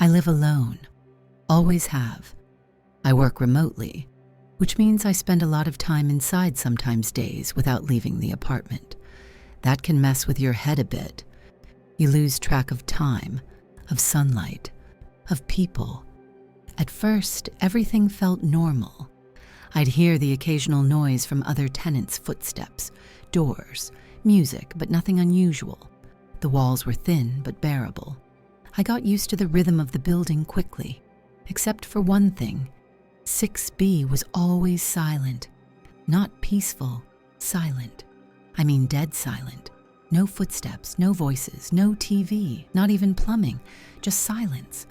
I live alone. Always have. I work remotely, which means I spend a lot of time inside sometimes days without leaving the apartment. That can mess with your head a bit. You lose track of time, of sunlight, of people. At first, everything felt normal. I'd hear the occasional noise from other tenants' footsteps, doors, music, but nothing unusual. The walls were thin but bearable. I got used to the rhythm of the building quickly, except for one thing. 6B was always silent. Not peaceful, silent. I mean dead silent. No footsteps, no voices, no TV, not even plumbing, just silence.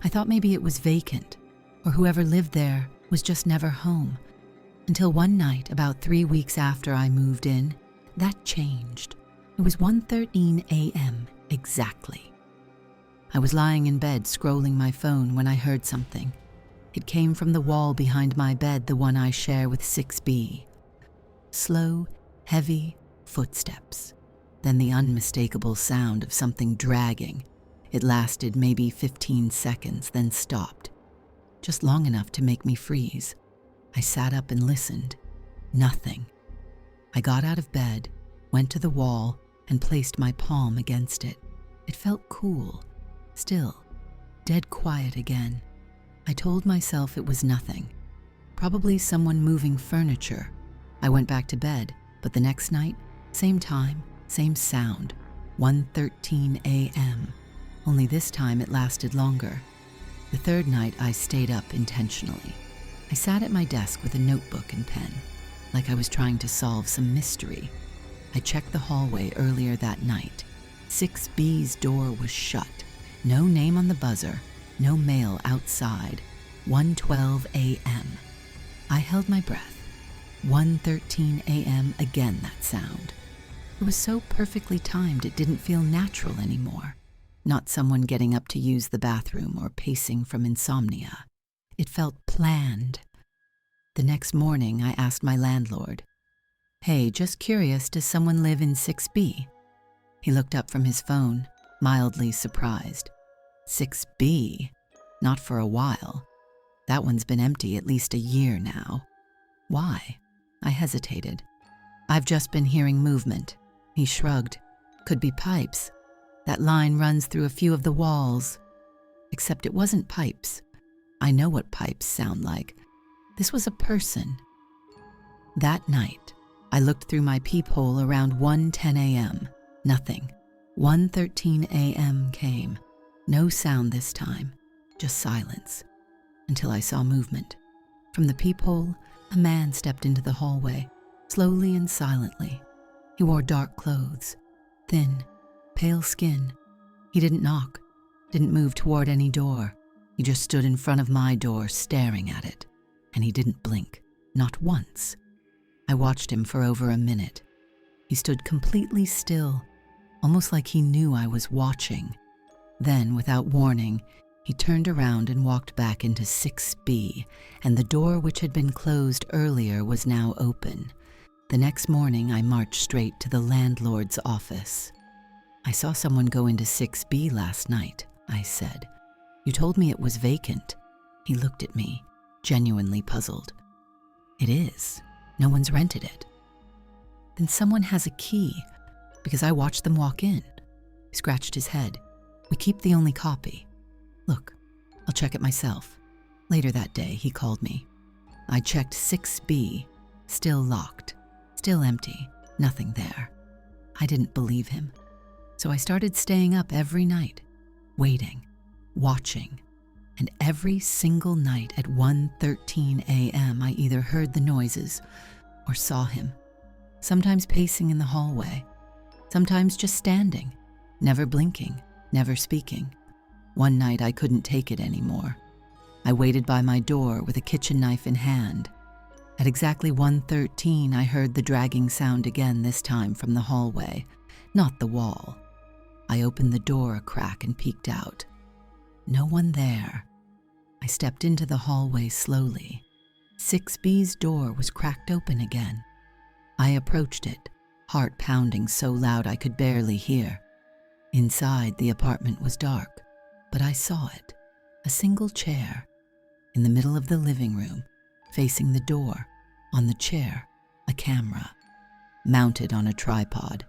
I thought maybe it was vacant, or whoever lived there was just never home. Until one night, about 3 weeks after I moved in, that changed. It was 1:13 a.m. exactly. I was lying in bed scrolling my phone when I heard something. It came from the wall behind my bed, the one I share with 6B. Slow, heavy footsteps. Then the unmistakable sound of something dragging. It lasted maybe 15 seconds, then stopped. Just long enough to make me freeze. I sat up and listened. Nothing. I got out of bed, went to the wall, and placed my palm against it. It felt cool. Still, dead quiet again. I told myself it was nothing. Probably someone moving furniture. I went back to bed, but the next night, same time, same sound. 1:13 a.m. Only this time it lasted longer. The third night I stayed up intentionally. I sat at my desk with a notebook and pen, like I was trying to solve some mystery. I checked the hallway earlier that night. 6B's door was shut. No name on the buzzer, no mail outside. 1:12 a.m. I held my breath. 1:13 a.m. again, that sound. It was so perfectly timed it didn't feel natural anymore. Not someone getting up to use the bathroom or pacing from insomnia. It felt planned. The next morning, I asked my landlord, "Hey, just curious, does someone live in 6B? He looked up from his phone, mildly surprised. 6B? Not for a while. That one's been empty at least a year now. Why? I hesitated. I've just been hearing movement. He shrugged. Could be pipes. That line runs through a few of the walls. Except it wasn't pipes. I know what pipes sound like. This was a person. That night, I looked through my peephole around 1:10 a.m. Nothing. 1:13 a.m. came. No sound this time, just silence. Until I saw movement. From the peephole, a man stepped into the hallway, slowly and silently. He wore dark clothes, thin, pale skin. He didn't knock, didn't move toward any door. He just stood in front of my door, staring at it. And he didn't blink, not once. I watched him for over a minute. He stood completely still, almost like he knew I was watching. Then, without warning, he turned around and walked back into 6B, and the door which had been closed earlier was now open. The next morning, I marched straight to the landlord's office. "I saw someone go into 6B last night," I said. "You told me it was vacant." He looked at me, genuinely puzzled. "It is. No one's rented it." "Then someone has a key, because I watched them walk in." He scratched his head. "We keep the only copy. Look, I'll check it myself." Later that day, he called me. I checked 6B, still locked, still empty, nothing there. I didn't believe him. So I started staying up every night, waiting, watching. And every single night at 1:13 a.m., I either heard the noises or saw him, sometimes pacing in the hallway, sometimes just standing, never blinking, never speaking. One night I couldn't take it anymore. I waited by my door with a kitchen knife in hand. At exactly 1:13, I heard the dragging sound again, this time from the hallway, not the wall. I opened the door a crack and peeked out. No one there. I stepped into the hallway slowly. 6B's door was cracked open again. I approached it, heart pounding so loud I could barely hear. Inside, the apartment was dark, but I saw it. A single chair in the middle of the living room, facing the door. On the chair, a camera, mounted on a tripod,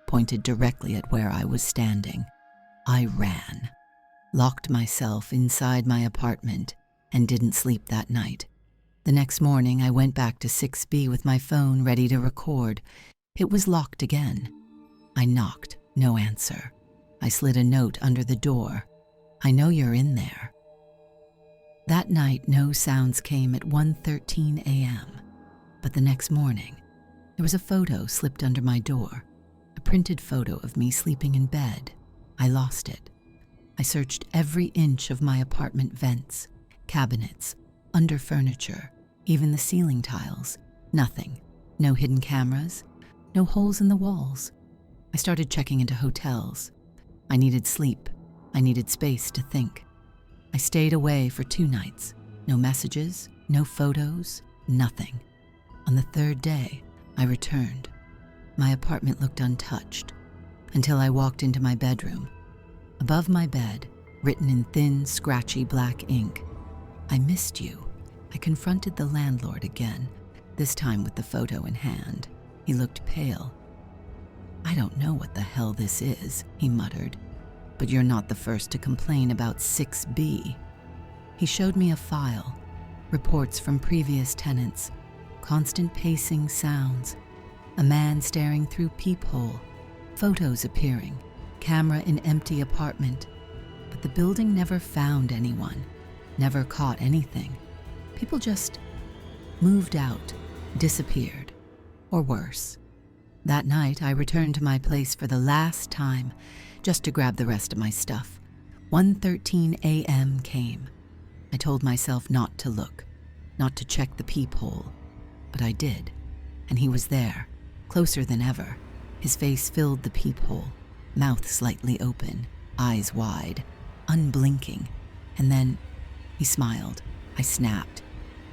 pointed directly at where I was standing. I ran, locked myself inside my apartment, and didn't sleep that night. The next morning, I went back to 6B with my phone ready to record. It was locked again. I knocked, no answer. I slid a note under the door. I know you're in there. That night, no sounds came at 1:13 a.m., but the next morning, there was a photo slipped under my door, a printed photo of me sleeping in bed. I lost it. I searched every inch of my apartment vents, cabinets, under furniture, even the ceiling tiles. Nothing. No hidden cameras, no holes in the walls. I started checking into hotels. I needed sleep. I needed space to think. I stayed away for 2 nights. No messages, no photos, nothing. On the 3rd day, I returned. My apartment looked untouched until I walked into my bedroom. Above my bed, written in thin, scratchy black ink, "I missed you." I confronted the landlord again, this time with the photo in hand. He looked pale. "I don't know what the hell this is," he muttered, "but you're not the first to complain about 6B. He showed me a file, reports from previous tenants, constant pacing sounds, a man staring through peephole, photos appearing, camera in empty apartment. But the building never found anyone, never caught anything. People just moved out, disappeared, or worse. That night, I returned to my place for the last time, just to grab the rest of my stuff. 1:13 a.m. came. I told myself not to look, not to check the peephole, but I did, and he was there, closer than ever. His face filled the peephole, mouth slightly open, eyes wide, unblinking, and then he smiled. I snapped.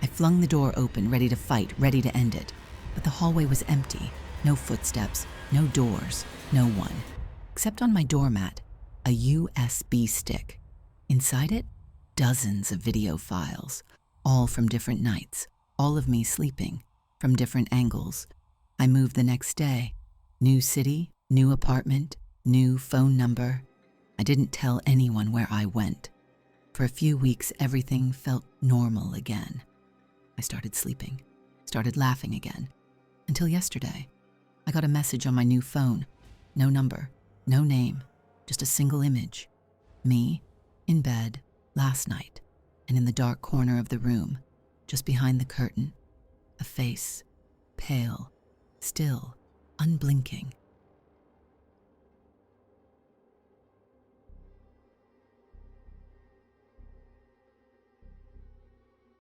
I flung the door open, ready to fight, ready to end it, but the hallway was empty. No footsteps, no doors, no one. Except on my doormat, a USB stick. Inside it, dozens of video files, all from different nights, all of me sleeping, from different angles. I moved the next day. New city, new apartment, new phone number. I didn't tell anyone where I went. For a few weeks, everything felt normal again. I started sleeping, started laughing again, until yesterday. I got a message on my new phone. No number, no name, just a single image. Me, in bed, last night, and in the dark corner of the room, just behind the curtain, a face, pale, still, unblinking.